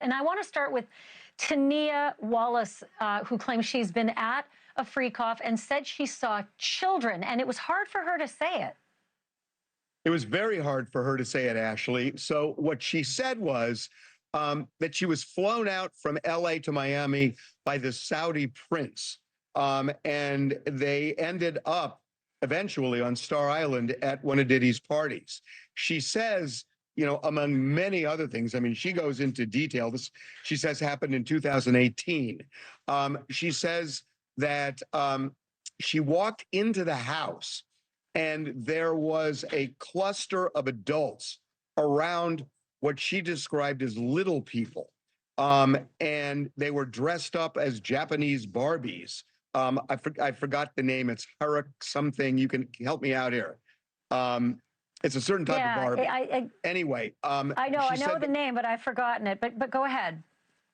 And I want to start with Tanea Wallace, who claims she's been at a freak-off and said she saw children, and it was hard for her to say it. It was very hard for her to say it, Ashley. So what she said was that she was flown out from LA to Miami by the Saudi prince. And they ended up eventually on Star Island at one of Diddy's parties. She says, you know, among many other things, I mean, she goes into detail. This, she says, happened in 2018. She says that she walked into the house and there was a cluster of adults around what she described as little people. And they were dressed up as Japanese Barbies. I forgot the name. It's Harajuku something. You can help me out here. It's a certain type of Barbie. Anyway, I know the name, but I've forgotten it. But go ahead.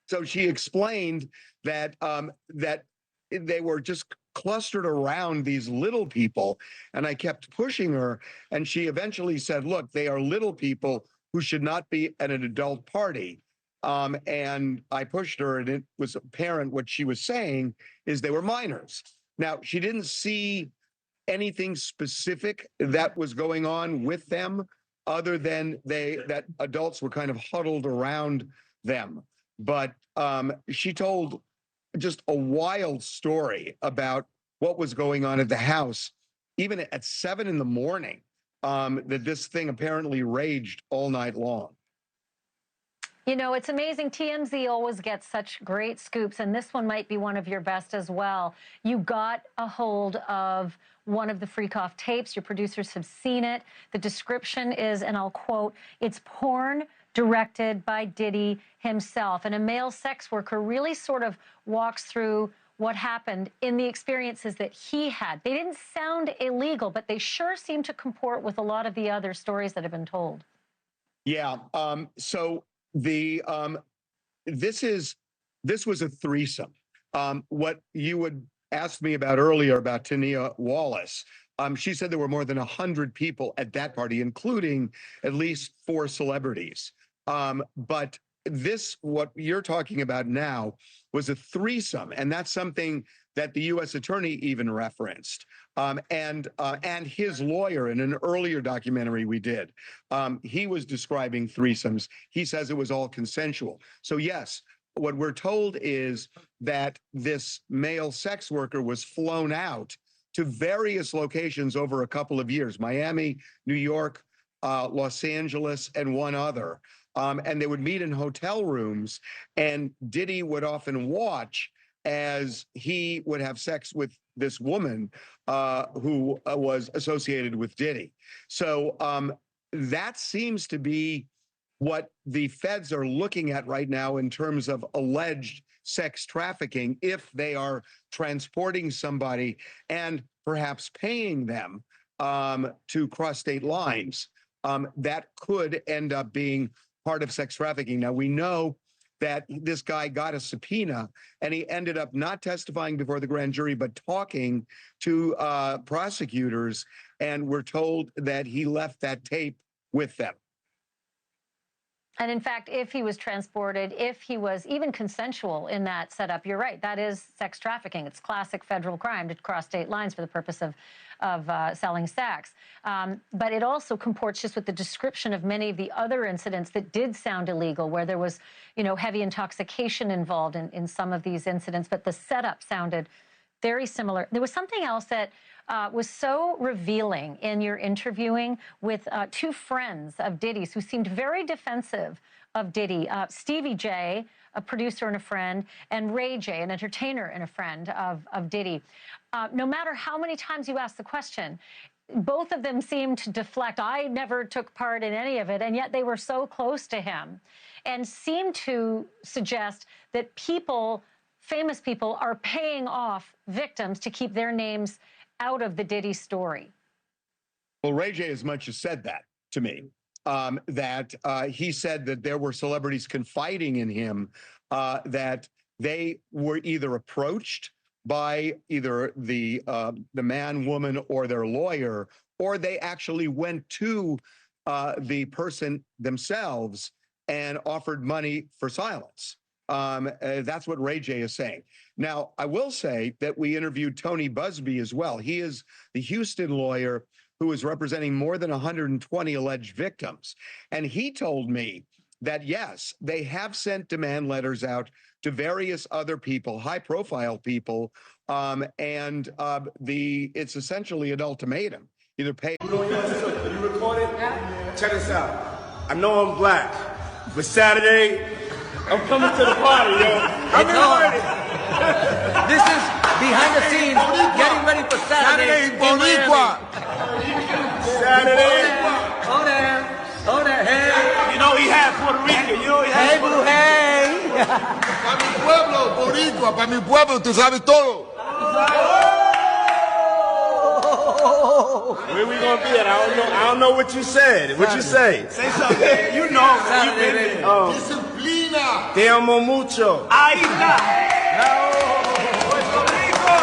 So she explained that that they were just clustered around these little people, and I kept pushing her, and she eventually said, "Look, they are little people who should not be at an adult party." And I pushed her, and it was apparent what she was saying is they were minors. Now, she didn't see anything specific that was going on with them other than that adults were kind of huddled around them. But she told just a wild story about what was going on at the house, even at 7 in the morning, that this thing apparently raged all night long. You know, it's amazing. TMZ always gets such great scoops, and this one might be one of your best as well. You got a hold of one of the freak-off tapes. Your producers have seen it. The description is, and I'll quote, "It's porn directed by Diddy himself." And a male sex worker really sort of walks through what happened in the experiences that he had. They didn't sound illegal, but they sure seem to comport with a lot of the other stories that have been told. Yeah. So the this was a threesome. What you would ask me about earlier about Tanea Wallace. She said there were more than 100 people at that party, including at least 4 celebrities. But this, what you're talking about now, was a threesome, and that's something that the U.S. attorney even referenced. And his lawyer in an earlier documentary we did, he was describing threesomes. He says it was all consensual. So yes, what we're told is that this male sex worker was flown out to various locations over a couple of years: Miami, New York, Los Angeles, and one other. And they would meet in hotel rooms, and Diddy would often watch as he would have sex with this woman who was associated with Diddy. So that seems to be what the feds are looking at right now in terms of alleged sex trafficking, if they are transporting somebody and perhaps paying them to cross state lines. That could end up being part of sex trafficking. Now, we know that this guy got a subpoena, and he ended up not testifying before the grand jury, but talking to prosecutors, and we're told that he left that tape with them. And in fact, if he was transported, if he was even consensual in that setup, you're right, that is sex trafficking. It's classic federal crime to cross state lines for the purpose of selling sex. But it also comports just with the description of many of the other incidents that did sound illegal, where there was, you know, heavy intoxication involved in some of these incidents, but the setup sounded very similar. There was something else that was so revealing in your interviewing with 2 friends of Diddy's who seemed very defensive of Diddy. Stevie J, a producer and a friend, and Ray J, an entertainer and a friend of Diddy. No matter how many times you ask the question, both of them seemed to deflect. I never took part in any of it, and yet they were so close to him, and seemed to suggest that people, famous people, are paying off victims to keep their names out of the Diddy story. Well, Ray J as much as said that to me, that he said that there were celebrities confiding in him, that they were either approached by either the man, woman, or their lawyer, or they actually went to the person themselves and offered money for silence. That's what Ray J is saying. Now, I will say that we interviewed Tony Busby as well. He is the Houston lawyer who is representing more than 120 alleged victims. And he told me that, yes, they have sent demand letters out to various other people, high-profile people, and it's essentially an ultimatum. Either pay. You recorded? Check this out. I know I'm black, but Saturday, I'm coming to the party, yo. I'm ready. This is behind the scenes, getting ready for Saturday. Saturday. Oh there, hey. You know he half Puerto Rican. You know he half Puerto Rican. Hey. Para mi pueblo, boricua, para mi pueblo, tú sabes todo. Where we gonna be at? I don't know what you said. What you say? Say something. You know. Saturday, Disciplina. Te amo mucho. Ahí está. Puerto Rico.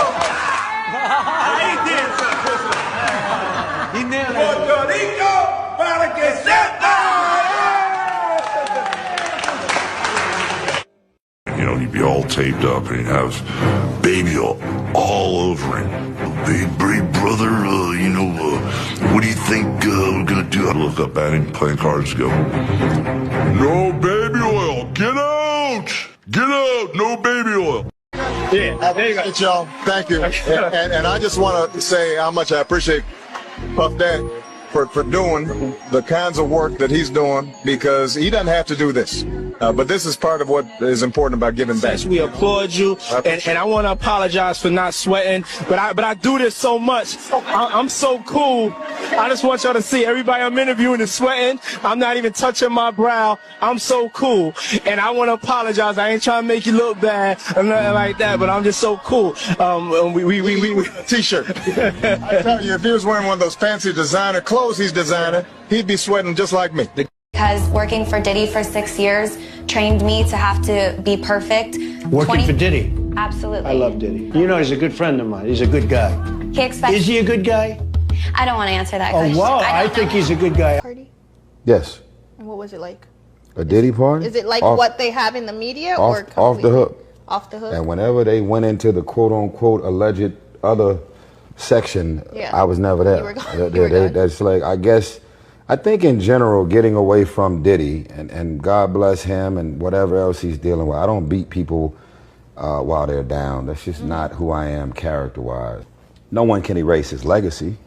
Ahí tiene. He nailed it. Puerto Rico para que sepa. You know, he'd be all taped up and he'd have baby all over him. Big brother, what do you think we're gonna do? I look up at him playing cards, go, no baby oil, get out, no baby oil. Yeah, there you go. Y'all, thank you. And I just want to say how much I appreciate Puff Daddy for doing the kinds of work that he's doing, because he doesn't have to do this. But this is part of what is important about giving back. We applaud you, and I want to apologize for not sweating, but I do this so much. I'm so cool. I just want y'all to see everybody I'm interviewing is sweating. I'm not even touching my brow. I'm so cool, and I want to apologize. I ain't trying to make you look bad or nothing like that, but I'm just so cool. We T-shirt. I tell you, if he was wearing one of those fancy designer clothes he's designing, he'd be sweating just like me. Because working for Diddy for 6 years trained me to have to be perfect. Working for Diddy? Absolutely. I love Diddy. You know, he's a good friend of mine. He's a good guy. He expects. Is he a good guy? I don't want to answer that Oh, question. wow. I think he's a good guy. Party? Yes. And what was it like? A Diddy party? Is it like what they have in the media, or off the hook? Off the hook. And whenever they went into the quote-unquote alleged other section, Yeah. I was never there. You were gone. You were gone. That's like, I think in general, getting away from Diddy, and God bless him and whatever else he's dealing with. I don't beat people while they're down. That's just not who I am character-wise. No one can erase his legacy.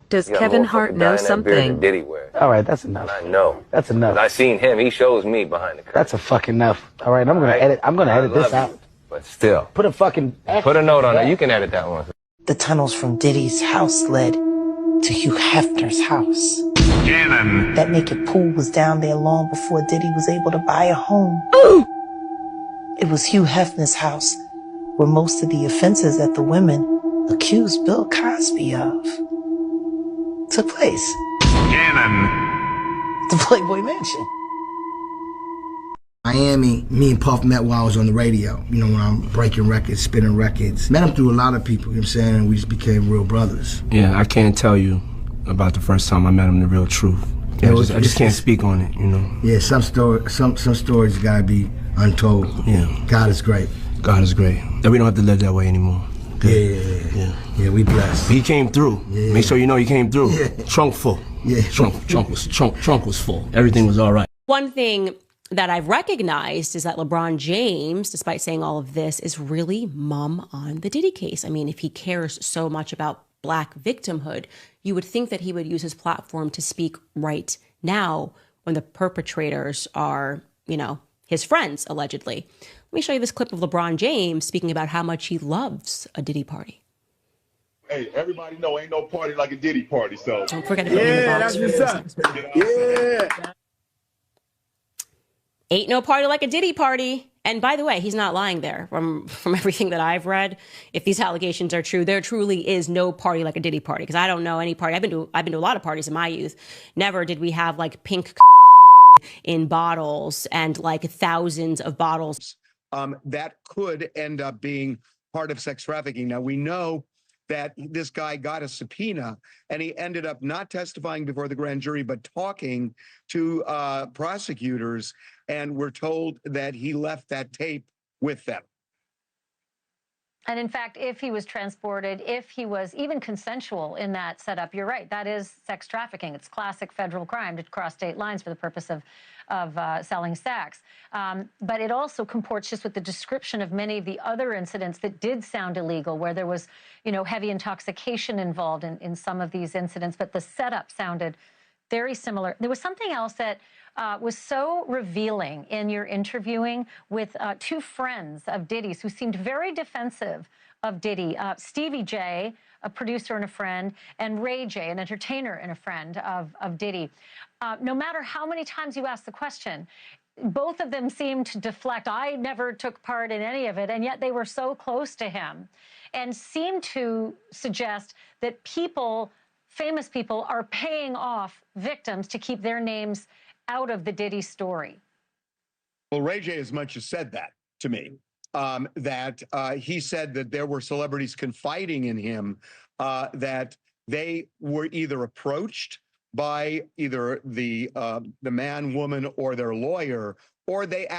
Does Kevin Hart know something? Diddy wear. All right, that's enough. I know. That's enough. I seen him. He shows me behind the curtain. That's a fucking enough. All right, I'm gonna edit. I'm gonna edit this out. But still, Put a fucking. put a note on it. You can edit that one. The tunnels from Diddy's house led to Hugh Hefner's house. Cannon. That naked pool was down there long before Diddy was able to buy a home. It was Hugh Hefner's house where most of the offenses that the women accused Bill Cosby of took place. Cannon. The Playboy Mansion. Miami, me and Puff met while I was on the radio, you know, when I'm breaking records, spinning records. Met him through a lot of people, you know what I'm saying, and we just became real brothers. Yeah, I can't tell you about the first time I met him, the real truth. Yeah, I just can't speak on it, you know. Yeah, some stories gotta be untold. Yeah. God is great. God is great. That we don't have to live that way anymore. Yeah, we blessed. He came through. Yeah. Make sure you know he came through. Yeah. Trunk full. Yeah. Trunk was full. Everything was all right. One thing that I've recognized is that LeBron James, despite saying all of this, is really mum on the Diddy case. I mean, if he cares so much about Black victimhood, you would think that he would use his platform to speak right now when the perpetrators are, you know, his friends, allegedly. Let me show you this clip of LeBron James speaking about how much he loves a Diddy party. Hey, everybody know ain't no party like a Diddy party, so. Don't forget to put in the box. That's what's up. Yeah. Ain't no party like a Diddy party. And by the way, he's not lying there. From everything that I've read, if these allegations are true, there truly is no party like a Diddy party. Because I don't know any party. I've been to a lot of parties in my youth. Never did we have like pink in bottles and like thousands of bottles. That could end up being part of sex trafficking. Now, we know that this guy got a subpoena and he ended up not testifying before the grand jury, but talking to prosecutors. And we're told that he left that tape with them. And in fact, if he was transported, if he was even consensual in that setup, you're right, that is sex trafficking. It's classic federal crime to cross state lines for the purpose of selling sex. But it also comports just with the description of many of the other incidents that did sound illegal, where there was, heavy intoxication involved in some of these incidents, but the setup sounded very similar. There was something else that was so revealing in your interviewing with two friends of Diddy's who seemed very defensive of Diddy. Stevie J, a producer and a friend, and Ray J, an entertainer and a friend of Diddy. No matter how many times you ask the question, both of them seemed to deflect. I never took part in any of it, and yet they were so close to him and seemed to suggest that famous people are paying off victims to keep their names out of the Diddy story. Well, Ray J as much as said that to me, that he said that there were celebrities confiding in him, that they were either approached by either the man, woman, or their lawyer, or they